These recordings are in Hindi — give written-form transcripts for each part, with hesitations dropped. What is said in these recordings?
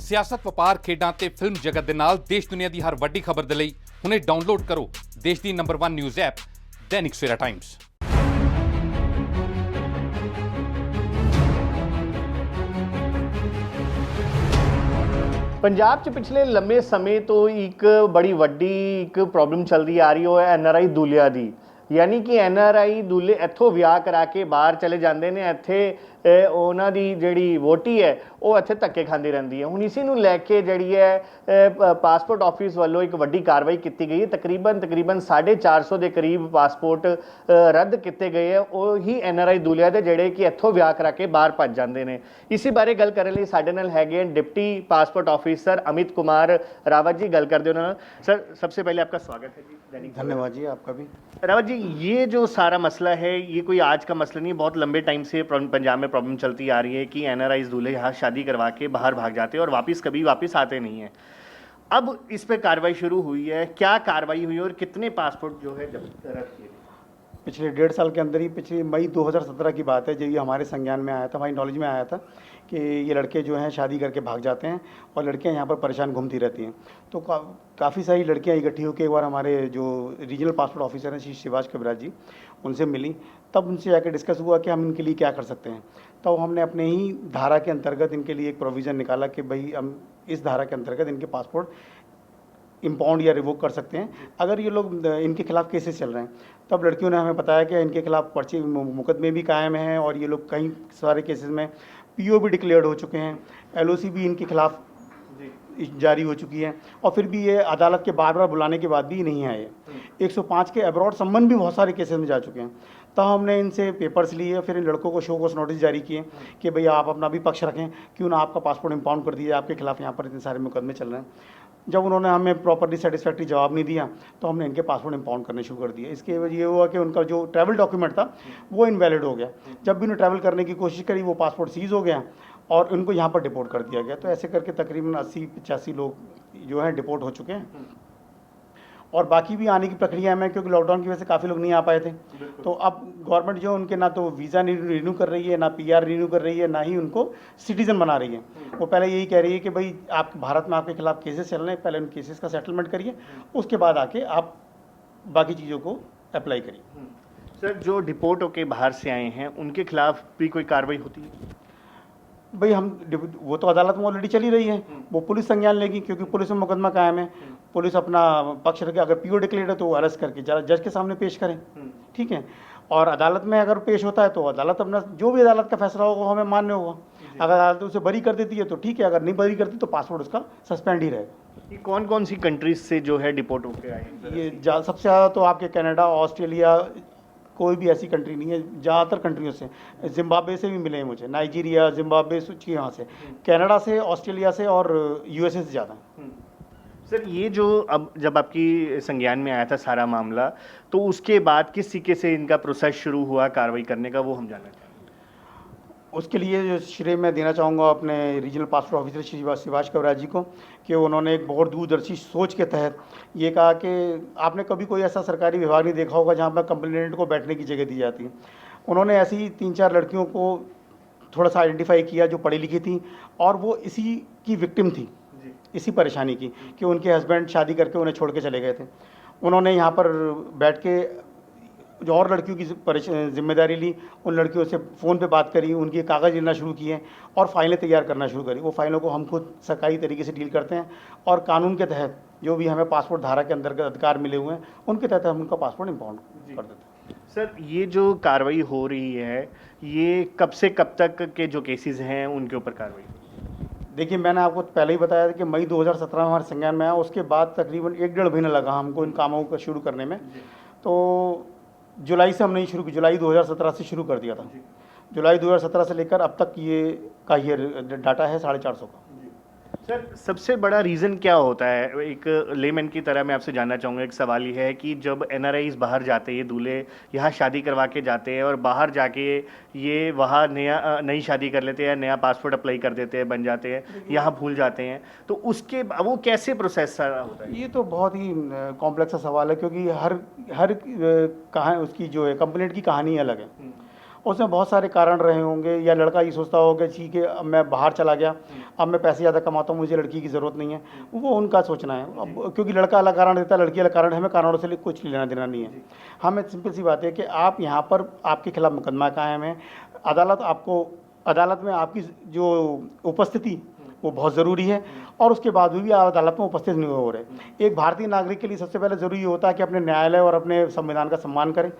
ਸਿਆਸਤ, ਵਪਾਰ, ਖੇਡਾਂ ਤੇ ਫਿਲਮ ਜਗਤ ਦੇ ਨਾਲ ਦੇਸ਼ ਦੁਨੀਆ ਦੀ ਹਰ ਵੱਡੀ ਖਬਰ ਦੇ ਲਈ ਹੁਣੇ ਡਾਊਨਲੋਡ ਕਰੋ ਦੇਸ਼ ਦੀ number 1 news app Dainik Savera Times. Punjab 'ਚ ਪਿਛਲੇ ਲੰਮੇ ਸਮੇਂ ਤੋਂ ਇੱਕ ਬੜੀ ਵੱਡੀ ਪ੍ਰੋਬਲਮ ਚੱਲਦੀ ਆ ਰਹੀ ਹੈ NRI ਦੂਲਿਆਂ ਦੀ। यानी कि NRI दूल्हे इत्थों विआह करा के बाहर चले जाते हैं, इत्थे ਉਹਨਾਂ ਦੀ ਜਿਹੜੀ ਵੋਟੀ ਹੈ ਉਹ ਇੱਥੇ ਧੱਕੇ ਖਾਂਦੀ ਰਹਿੰਦੀ ਹੈ। ਹੁਣ ਇਸੇ ਨੂੰ ਲੈ ਕੇ ਜਿਹੜੀ ਹੈ ਪਾਸਪੋਰਟ ਆਫਿਸ ਵੱਲੋਂ ਇੱਕ ਵੱਡੀ ਕਾਰਵਾਈ ਕੀਤੀ ਗਈ ਹੈ। ਤਕਰੀਬਨ 450 ਦੇ ਕਰੀਬ ਪਾਸਪੋਰਟ ਰੱਦ ਕੀਤੇ ਗਏ ਹੈ, ਉਹੀ NRI ਦੂਲਿਆਂ ਦੇ ਜਿਹੜੇ ਕਿ ਇੱਥੋਂ ਵਿਆਹ ਕਰਾ ਕੇ ਬਾਹਰ ਭੱਜ ਜਾਂਦੇ ਨੇ। ਇਸੇ ਬਾਰੇ ਗੱਲ ਕਰਨ ਲਈ ਸਾਡੇ ਨਾਲ ਹੈਗੇ ਡਿप्टी पासपोर्ट ऑफिसर अमित कुमार रावत जी। गल करते हो सर, सबसे पहले आपका स्वागत है जी दैनिक। धन्यवाद जी, आपका भी। रावत जी, ये जो सारा मसला है ये कोई आज का मसला नहीं है, बहुत लंबे टाइम से पंजाब में प्रॉब्लम चलती आ रही है कि NRI दूल्हे यहाँ शादी करवा के बाहर भाग जाते हैं और कभी वापस आते नहीं हैं। अब इस पे कार्रवाई शुरू हुई है, क्या कार्रवाई हुई और कितने पासपोर्ट जो है जब्त रद्द किए? पिछले 1.5 साल के अंदर ही, पिछले मई 2017 की बात है जब ये हमारे संज्ञान में आया था, हमारी नॉलेज में आया था कि ये लड़के जो हैं शादी करके भाग जाते हैं और लड़कियां यहाँ पर परेशान घूमती रहती हैं। तो काफ़ी सारी लड़कियां इकट्ठी होकर एक बार हमारे जो रीजनल पासपोर्ट ऑफिसर हैं श्री शिवाज कविराज जी, उनसे मिली। तब उनसे जाकर डिस्कस हुआ कि हम इनके लिए क्या कर सकते हैं। तो हमने अपने ही धारा के अंतर्गत इनके लिए एक प्रोविज़न निकाला कि भाई हम इस धारा के अंतर्गत इनके पासपोर्ट इम्पाउंड या रिवोक कर सकते हैं अगर ये लोग इनके खिलाफ़ केसेस चल रहे हैं। तब लड़कियों ने हमें बताया कि इनके खिलाफ़ पर्चे मुकदमे भी कायम हैं और ये लोग कई सारे केसेस में PO भी डिक्लेयर्ड हो चुके हैं, LOC भी इनके खिलाफ़ जारी हो चुकी है और फिर भी ये अदालत के बार बार बुलाने के बाद भी नहीं आए। 105 के अब्रॉड सम्मन भी बहुत सारे केसेस में जा चुके हैं। तब हमने इनसे पेपर्स लिए, फिर इन लड़कों को शो कोस नोटिस जारी किए कि भैया आप अपना भी पक्ष रखें, क्यों ना आपका पासपोर्ट इम्पाउंड कर दिया, आपके खिलाफ़ यहाँ पर इतने सारे मुकदमे चल रहे हैं। जब उन्होंने हमें प्रॉपर्ली सेटिस्फैक्ट्री जवाब नहीं दिया तो हमने इनके पासपोर्ट इम्पाउंड करने शुरू कर दिए। इसके वजह ये हुआ कि उनका जो ट्रैवल डॉक्यूमेंट था वो इनवैलिड हो गया। जब भी उन्हें ट्रैवल करने की कोशिश करी वो पासपोर्ट सीज़ हो गया और उनको यहाँ पर डिपोर्ट कर दिया गया। तो ऐसे करके तकरीबन 80-85 लोग जो हैं डिपोर्ट हो चुके हैं और बाकी भी आने की प्रक्रिया में, क्योंकि लॉकडाउन की वजह से काफ़ी लोग नहीं आ पाए थे। तो अब गवर्नमेंट जो उनके ना तो वीज़ा रिन्यू कर रही है, ना PR रिन्यू कर रही है, ना ही उनको सिटीज़न बना रही है। वो पहले यही कह रही है कि भाई आप भारत में आपके खिलाफ़ केसेस चल रहे हैं, पहले उन केसेस का सेटलमेंट करिए, उसके बाद आके आप बाकी चीज़ों को अप्लाई करिए। सर, जो डिपोर्ट होके बाहर से आए हैं उनके खिलाफ भी कोई कार्रवाई होती है? भाई वो तो अदालत में ऑलरेडी चली रही है, वो पुलिस संज्ञान लेगी क्योंकि पुलिस में मुकदमा कायम है। पुलिस अपना पक्ष रखे, अगर PO डिक्लेयर्ड है तो वो अरेस्ट करके जज के सामने पेश करें, ठीक है। और अदालत में अगर पेश होता है तो अदालत अपना जो भी अदालत का फैसला होगा हमें मान्य होगा। अगर अदालत उसे बरी कर देती है तो ठीक है, अगर नहीं बरी करती तो पासपोर्ट उसका सस्पेंड ही रहेगा। ये कौन कौन सी कंट्रीज से जो है डिपोर्ट होकर आए हैं? ये सबसे ज़्यादा तो आपके कनाडा, ऑस्ट्रेलिया, कोई भी ऐसी कंट्री नहीं है, ज़्यादातर कंट्रियों से। जिम्बाब्वे से भी मिले हैं मुझे, नाइजीरिया, जिम्बाब्वे, यहाँ से, कनाडा से, ऑस्ट्रेलिया से और USA से ज़्यादा। सर, ये जो अब जब आपकी संज्ञान में आया था सारा मामला, तो उसके बाद किस तरीके से इनका प्रोसेस शुरू हुआ कार्रवाई करने का, वो हम जानना चाहेंगे। उसके लिए जो श्रेय मैं देना चाहूँगा अपने regional passport officer Shri Shivaj Kaviraj ji को कि उन्होंने एक बहुत दूरदर्शी सोच के तहत ये कहा कि आपने कभी कोई ऐसा सरकारी विभाग नहीं देखा होगा जहाँ पर कंप्लेनेंट को बैठने की जगह दी जाती है। उन्होंने ऐसी 3-4 लड़कियों को थोड़ा सा आइडेंटिफाई किया जो पढ़ी लिखी थी और वो इसी की विक्टिम थी, इसी परेशानी की कि उनके हस्बैंड शादी करके उन्हें छोड़ के चले गए थे। उन्होंने यहाँ पर बैठ के जो और लड़कियों की जिम्मेदारी ली, उन लड़कियों से फ़ोन पे बात करी, उनके कागज़ लेना शुरू किए और फाइलें तैयार करना शुरू करी। वो फाइलों को हम खुद सरकारी तरीके से डील करते हैं और कानून के तहत जो भी हमें पासपोर्ट धारा के अंतर्गत अधिकार मिले हुए हैं उनके तहत हम उनका पासपोर्ट इम्पाउंड कर देते हैं। सर, ये जो कार्रवाई हो रही है ये कब से कब तक के जो केसेस हैं उनके ऊपर कार्रवाई? देखिए, मैंने आपको पहले ही बताया था कि मई 2017 में हमारे संज्ञान में आया, उसके बाद तकरीबन 1-1.5 महीना लगा हमको इन कामों को शुरू करने में। तो जुलाई से हमने शुरू की, जुलाई 2017 से शुरू कर दिया था। जुलाई 2017 से लेकर अब तक ये डाटा है 450 का। सर, सबसे बड़ा रीज़न क्या होता है? एक लेमैन की तरह मैं आपसे जानना चाहूँगा। एक सवाल ये है कि जब NRIs बाहर जाते हैं, दूल्हे यहाँ शादी करवा के जाते हैं और बाहर जाके ये वहाँ नई शादी कर लेते हैं, नया पासपोर्ट अप्लाई कर देते हैं, बन जाते हैं, यहाँ भूल जाते हैं, तो उसके वो कैसे प्रोसेस सारा होता है? ये तो बहुत ही कॉम्प्लेक्स सा सवाल है क्योंकि हर कहानी उसकी जो है कंप्लेंट की कहानी अलग है उसमें बहुत सारे कारण रहे होंगे, या लड़का ये सोचता होगा जी कि अब मैं बाहर चला गया, अब मैं पैसे ज़्यादा कमाता हूँ, मुझे लड़की की ज़रूरत नहीं है, वो उनका सोचना है। अब क्योंकि लड़का अलग कारण देता है, लड़की अलग कारण, हमें कारणों से कुछ लेना देना नहीं है। हमें सिंपल सी बात है कि आप यहाँ पर आपके खिलाफ मुकदमा कायम है, अदालत में आपकी जो उपस्थिति वो बहुत ज़रूरी है, और उसके बाद भी आप अदालत में उपस्थित नहीं हो रहे। एक भारतीय नागरिक के लिए सबसे पहले ज़रूरी होता है कि अपने न्यायालय और अपने संविधान का सम्मान करें।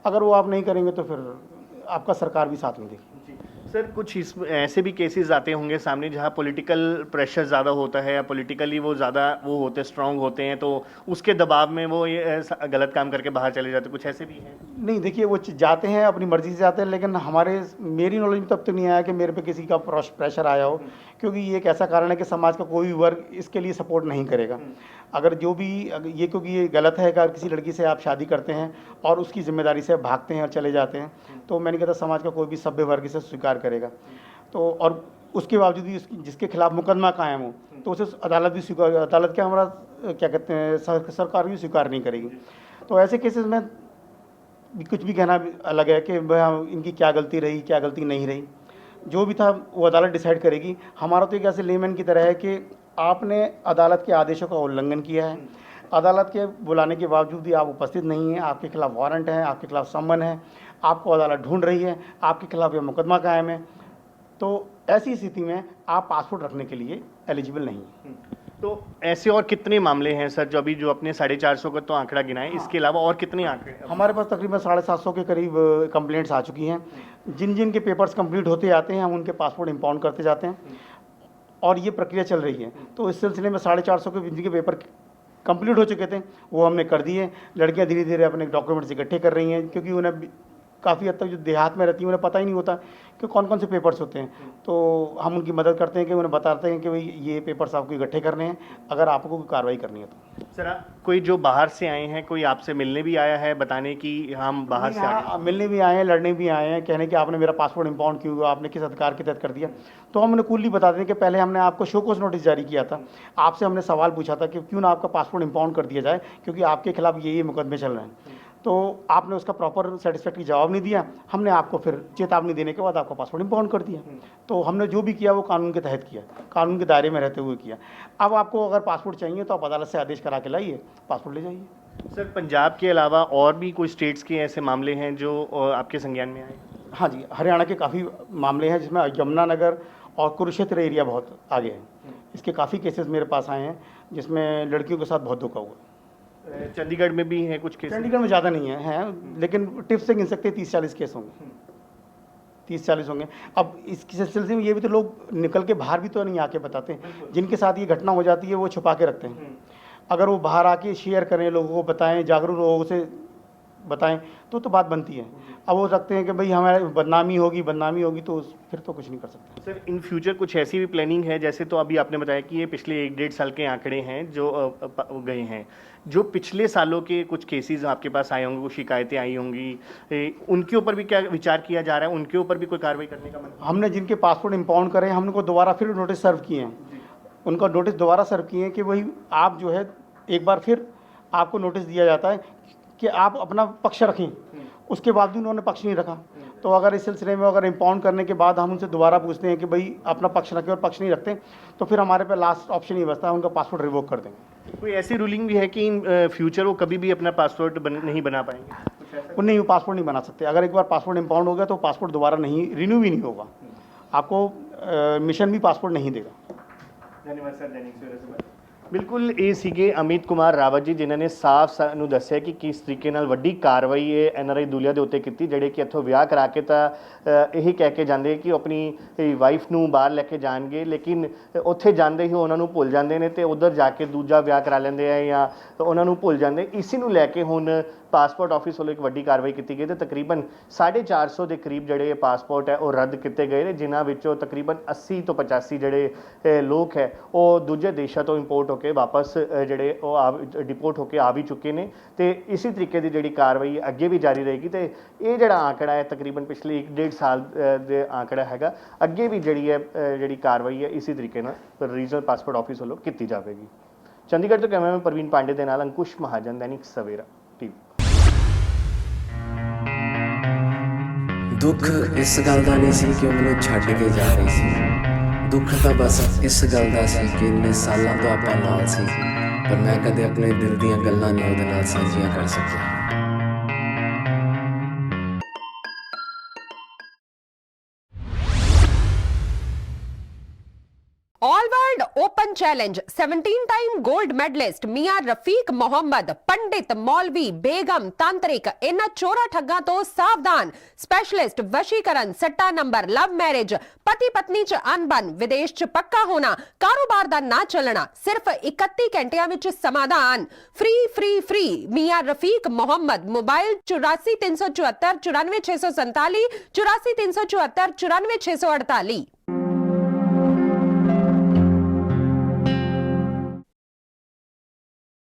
अगर वो आप नहीं करेंगे तो फिर आपका सरकार भी साथ नहीं देगी। सर, कुछ इस ऐसे भी केसेस आते होंगे सामने जहां पॉलिटिकल प्रेशर ज़्यादा होता है या पॉलिटिकली वो ज़्यादा वो होते स्ट्रांग होते हैं, तो उसके दबाव में वो ये गलत काम करके बाहर चले जाते, कुछ ऐसे भी हैं? नहीं, देखिए वो जाते हैं, अपनी मर्ज़ी से जाते हैं, लेकिन मेरी नॉलेज में तब तो नहीं आया कि मेरे पे किसी का प्रेशर आया हो, क्योंकि ये एक ऐसा कारण है कि समाज का कोई भी वर्ग इसके लिए सपोर्ट नहीं करेगा। क्योंकि ये गलत है, अगर किसी लड़की से आप शादी करते हैं और उसकी जिम्मेदारी से भागते हैं और चले जाते हैं, तो मैंने कहता समाज का कोई भी सभ्य वर्ग इसे स्वीकार करेगा। तो और उसके बावजूद भी जिसके खिलाफ मुकदमा कायम हो, तो उसे अदालत क्या हमारा क्या कहते हैं सरकार भी स्वीकार नहीं करेगी। तो ऐसे केसेस में कुछ भी कहना अलग है कि इनकी क्या गलती रही, क्या गलती नहीं रही, जो भी था वो अदालत डिसाइड करेगी। हमारा तो एक ऐसे लेमैन की तरह है कि आपने अदालत के आदेशों का उल्लंघन किया है, अदालत के बुलाने के बावजूद भी आप उपस्थित नहीं हैं, आपके खिलाफ वारंट है, आपके खिलाफ समन है, आपको अदालत ढूंढ रही है, आपके खिलाफ यह मुकदमा कायम है, तो ऐसी स्थिति में आप पासपोर्ट रखने के लिए एलिजिबल नहीं हैं। तो ऐसे और कितने मामले हैं सर, जो अपने 450 का तो आंकड़ा गिना है, इसके अलावा और कितने आंकड़े हैं? हमारे पास तकरीबन 750 के करीब कंप्लेंट्स आ चुकी हैं। जिन के पेपर्स कंप्लीट होते जाते हैं, हम उनके पासपोर्ट इंपाउंड करते जाते हैं, और ये प्रक्रिया चल रही है। तो इस सिलसिले में 450 के जिनके पेपर कंप्लीट हो चुके थे वो हमने कर दिए। लड़कियां धीरे धीरे अपने डॉक्यूमेंट्स इकट्ठे कर रही हैं, क्योंकि उन्हें काफ़ी हद तक जो देहात में रहती हैं उन्हें पता ही नहीं होता कि कौन कौन से पेपर्स होते हैं। तो हम उनकी मदद करते हैं कि उन्हें बताते हैं कि भाई ये पेपर्स आपको इकट्ठे करने हैं, अगर आपको कोई कार्रवाई करनी है तो। सर, कोई जो बाहर से आए हैं, कोई आपसे मिलने भी आया है बताने की हम बाहर से आए हैं? मिलने भी आए हैं, लड़ने भी आए हैं, कहने कि आपने मेरा पासपोर्ट इंपाउंड क्यों हुआ, आपने किस अधिकार के तहत कर दिया। तो हम उन्हें कूलली बताते हैं कि पहले हमने आपको शोकॉज नोटिस जारी किया था, आपसे हमने सवाल पूछा था कि क्यों ना आपका पासपोर्ट इंपाउंड कर दिया जाए, क्योंकि आपके खिलाफ ये मुकदमे चल रहे हैं। तो आपने उसका प्रॉपर सेटिस्फैक्ट्री जवाब नहीं दिया, हमने आपको फिर चेतावनी देने के बाद आपका पासपोर्ट इंपाउंड कर दिया। तो हमने जो भी किया वो कानून के तहत किया, कानून के दायरे में रहते हुए किया। अब आपको अगर पासपोर्ट चाहिए तो आप अदालत से आदेश करा के लाइए, पासपोर्ट ले जाइए। सर, पंजाब के अलावा और भी कोई स्टेट्स के ऐसे मामले हैं जो आपके संज्ञान में आए? हाँ जी, हरियाणा के काफ़ी मामले हैं, जिसमें यमुनानगर और कुरुक्षेत्र एरिया बहुत आगे हैं। इसके काफ़ी केसेस मेरे पास आए हैं, जिसमें लड़कियों के साथ बहुत धोखा हुआ। चंडीगढ़ में भी है कुछ केस? चंडीगढ़ में ज़्यादा नहीं है, लेकिन टिप्स से गिन सकते हैं 30-40 केस होंगे, 30-40 होंगे। अब इस सिलसिले में ये भी तो लोग निकल के बाहर भी तो नहीं आके बताते, जिनके साथ ये घटना हो जाती है वो छुपा के रखते हैं। अगर वो बाहर आके शेयर करें, लोगों को बताएं, जागरूक लोगों से बताएं, तो बात बनती है। अब वो रखते हैं कि भाई हमारी बदनामी होगी तो फिर तो कुछ नहीं कर सकते। सर, इन फ्यूचर कुछ ऐसी भी प्लानिंग है, जैसे तो अभी आपने बताया कि ये पिछले 1-1.5 साल के आंकड़े हैं जो गए हैं, जो पिछले सालों के कुछ केसेस आपके पास आए होंगे, कुछ शिकायतें आई होंगी, उनके ऊपर भी क्या विचार किया जा रहा है? उनके ऊपर भी कोई कार्रवाई करने का मन? हमने जिनके पासपोर्ट इंपाउंड करे हमने को दोबारा फिर नोटिस सर्व किए हैं, उनका नोटिस दोबारा सर्व किए हैं कि वही आप जो है एक बार फिर आपको नोटिस दिया जाता है कि आप अपना पक्ष रखें। उसके बाद भी उन्होंने पक्ष नहीं रखा। तो अगर इस सिलसिले में अगर इंपाउंड करने के बाद हम उनसे दोबारा पूछते हैं कि भाई अपना पक्ष रखें और पक्ष नहीं रखते, तो फिर हमारे पे लास्ट ऑप्शन ही बचता है, उनका पासपोर्ट रिवोक कर देंगे। कोई ऐसी रूलिंग भी है कि इन फ्यूचर वो कभी भी अपना पासपोर्ट नहीं बना पाएंगे? वो नहीं, वो पासपोर्ट नहीं बना सकते। अगर एक बार पासपोर्ट इंपाउंड हो गया तो पासपोर्ट दोबारा नहीं रिन्यू भी नहीं होगा, आपको मिशन भी पासपोर्ट नहीं देगा। धन्यवाद सर, दैनिक सवेरा से बात। बिल्कुल, ਇਹ ਸੀਗੇ ਅਮਿਤ ਕੁਮਾਰ ਰਾਵਤ ਜੀ, ਜਿਨ੍ਹਾਂ ਨੇ ਸਾਫ਼ ਸਾਨੂੰ ਦੱਸਿਆ ਕਿ ਕਿਸ ਤਰੀਕੇ ਨਾਲ ਵੱਡੀ ਕਾਰਵਾਈ ਇਹ ਐਨਆਰਆਈ ਦੁਲੀਆ ਦੇ ਉੱਤੇ ਕੀਤੀ, ਜਿਹੜੇ ਕਿ ਇੱਥੋਂ ਵਿਆਹ ਕਰਾ ਕੇ ਤਾਂ ਇਹੀ ਕਹਿ ਕੇ ਜਾਂਦੇ ਕਿ ਉਹ ਆਪਣੀ ਵਾਈਫ ਨੂੰ ਬਾਹਰ ਲੈ ਕੇ ਜਾਣਗੇ, ਲੇਕਿਨ ਉੱਥੇ ਜਾਂਦੇ ਹੀ ਉਹਨਾਂ ਨੂੰ ਭੁੱਲ ਜਾਂਦੇ ਨੇ ਤੇ ਉਧਰ ਜਾ ਕੇ ਦੂਜਾ ਵਿਆਹ ਕਰਾ ਲੈਂਦੇ ਆ ਜਾਂ ਉਹਨਾਂ ਨੂੰ ਭੁੱਲ ਜਾਂਦੇ। ਇसी ਨੂੰ ਲੈ ਕੇ ਹੁਣ ਪਾਸਪੋਰਟ ਆਫਿਸ ਵੱਲੋਂ ਇੱਕ ਵੱਡੀ ਕਾਰਵਾਈ ਕੀਤੀ ਗਈ ਤੇ ਤਕਰੀਬਨ 450 ਦੇ ਕਰੀਬ ਜਿਹੜੇ ਪਾਸਪੋਰਟ ਹੈ ਉਹ ਰੱਦ ਕੀਤੇ ਗਏ ਨੇ, ਜਿਨ੍ਹਾਂ ਵਿੱਚੋਂ ਤਕਰੀਬਨ 80 ਤੋਂ 85 ਜਿਹੜੇ ਲੋਕ ਹੈ ਉਹ ਦੂਜੇ ਦੇਸ਼ਾਂ ਤੋਂ ਇੰਪੋਰਟ ਹੋ ਕੇ ਵਾਪਸ ਜਿਹੜੇ ਉਹ ਡਿਪੋਰਟ ਹੋ ਕੇ ਆ ਵੀ ਚੁੱਕੇ ਨੇ। ਤੇ ਇਸੇ ਤਰੀਕੇ ਦੀ ਜਿਹੜੀ ਕਾਰਵਾਈ ਅੱਗੇ ਵੀ ਜਾਰੀ ਰਹੇਗੀ ਤੇ ਇਹ ਜਿਹੜਾ ਆંકੜਾ ਹੈ ਤਕਰੀਬਨ ਪਿਛਲੇ 1-1.5 ਸਾਲ ਦੇ ਆંકੜਾ ਹੈਗਾ, ਅੱਗੇ ਵੀ ਜਿਹੜੀ ਕਾਰਵਾਈ ਹੈ ਇਸੇ ਤਰੀਕੇ ਨਾਲ ਰੀਜਨਲ ਪਾਸਪੋਰਟ ਆਫਿਸ ਵੱਲੋਂ ਕੀਤੀ ਜਾਵੇਗੀ। ਚੰਡੀਗੜ੍ਹ ਤੋਂ ਕੈਮਰਾਮੈਨ ਪ੍ਰਵੀਨ ਪਾਂਡੇ ਦੇ ਨਾਲ ਅੰਕੁਸ਼ ਮਹਾਜਨ, दैनिक सवेरा टीवी। ਦੁੱਖ ਇਸ ਗੱਲ ਦਾ ਨਹੀਂ ਸੀ ਕਿ ਉਹ ਮੈਨੂੰ ਛੱਡ ਕੇ ਜਾ ਰਹੀ ਸੀ। ਦੁੱਖ ਤਾਂ ਬਸ ਇਸ ਗੱਲ ਦਾ ਸੀ ਕਿ ਇੰਨੇ ਸਾਲਾਂ ਤੋਂ ਆਪਾਂ ਨਾਲ ਸੀ, ਪਰ ਮੈਂ ਕਦੇ ਆਪਣੇ ਦਿਲ ਦੀਆਂ ਗੱਲਾਂ ਨਹੀਂ ਉਹਦੇ ਨਾਲ ਸਾਂਝੀਆਂ ਕਰ ਸਕਿਆ। All world open challenge 17-time gold medallist Mian Rafiq Mohammad, पंडित, मौलवी, बेगम, तांत्रिक, इन्हां चोरा ठग्गां तो सावधान। स्पेशलिस्ट वशीकरण, सट्टा नंबर, लव मैरिज, पति पत्नी च अनबन, विदेश च पक्का होना, कारोबार दा ना चलना, सिर्फ 31 घंटियां विच समाधान। फ्री फ्री फ्री मियां रफीक मोहम्मद। मोबाइल 84 374 94 647, 84 374 94 648।